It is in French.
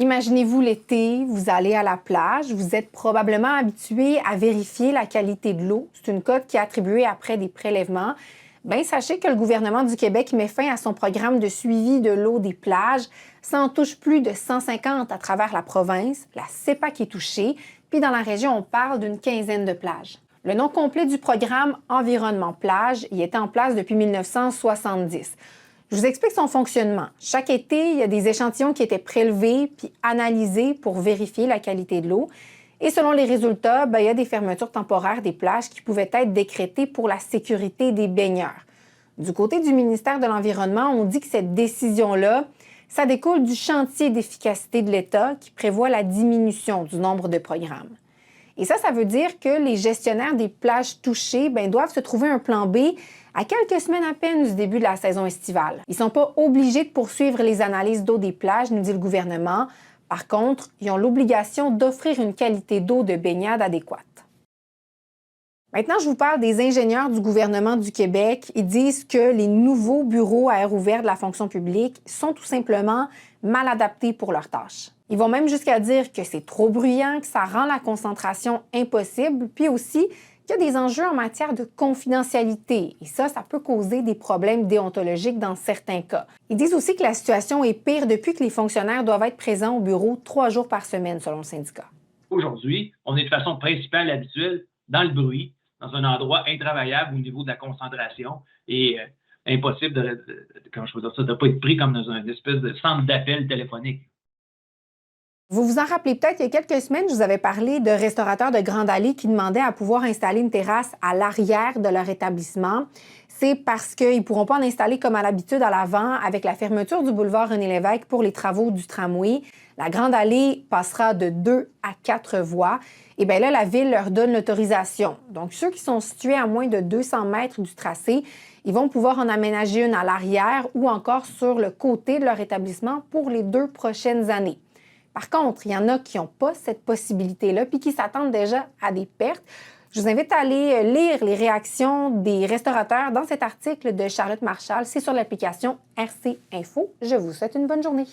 Imaginez-vous l'été, vous allez à la plage, vous êtes probablement habitué à vérifier la qualité de l'eau. C'est une cote qui est attribuée après des prélèvements. Bien, sachez que le gouvernement du Québec met fin à son programme de suivi de l'eau des plages. Ça en touche plus de 150 à travers la province. La CEPAC est touchée, puis dans la région, on parle d'une quinzaine de plages. Le nom complet du programme Environnement Plage, il était en place depuis 1970. Je vous explique son fonctionnement. Chaque été, il y a des échantillons qui étaient prélevés puis analysés pour vérifier la qualité de l'eau. Et selon les résultats, il y a des fermetures temporaires des plages qui pouvaient être décrétées pour la sécurité des baigneurs. Du côté du ministère de l'Environnement, on dit que cette décision-là, ça découle du chantier d'efficacité de l'État qui prévoit la diminution du nombre de programmes. Et ça veut dire que les gestionnaires des plages touchées doivent se trouver un plan B à quelques semaines à peine du début de la saison estivale. Ils ne sont pas obligés de poursuivre les analyses d'eau des plages, nous dit le gouvernement. Par contre, ils ont l'obligation d'offrir une qualité d'eau de baignade adéquate. Maintenant, je vous parle des ingénieurs du gouvernement du Québec. Ils disent que les nouveaux bureaux à air ouvert de la fonction publique sont tout simplement mal adaptés pour leurs tâches. Ils vont même jusqu'à dire que c'est trop bruyant, que ça rend la concentration impossible, puis aussi qu'il y a des enjeux en matière de confidentialité. Et ça peut causer des problèmes déontologiques dans certains cas. Ils disent aussi que la situation est pire depuis que les fonctionnaires doivent être présents au bureau 3 jours par semaine, selon le syndicat. Aujourd'hui, on est de façon principale habituelle dans le bruit, dans un endroit intravaillable au niveau de la concentration et impossible de ne pas être pris comme dans une espèce de centre d'appel téléphonique. Vous vous en rappelez peut-être, il y a quelques semaines, je vous avais parlé de restaurateurs de Grande Allée qui demandaient à pouvoir installer une terrasse à l'arrière de leur établissement. C'est parce qu'ils ne pourront pas en installer comme à l'habitude à l'avant avec la fermeture du boulevard René-Lévesque pour les travaux du tramway. La Grande Allée passera de 2 à 4 voies. Et bien là, la Ville leur donne l'autorisation. Donc, ceux qui sont situés à moins de 200 mètres du tracé, ils vont pouvoir en aménager une à l'arrière ou encore sur le côté de leur établissement pour les 2 prochaines années. Par contre, il y en a qui n'ont pas cette possibilité-là puis qui s'attendent déjà à des pertes. Je vous invite à aller lire les réactions des restaurateurs dans cet article de Charlotte Marchal. C'est sur l'application RC Info. Je vous souhaite une bonne journée.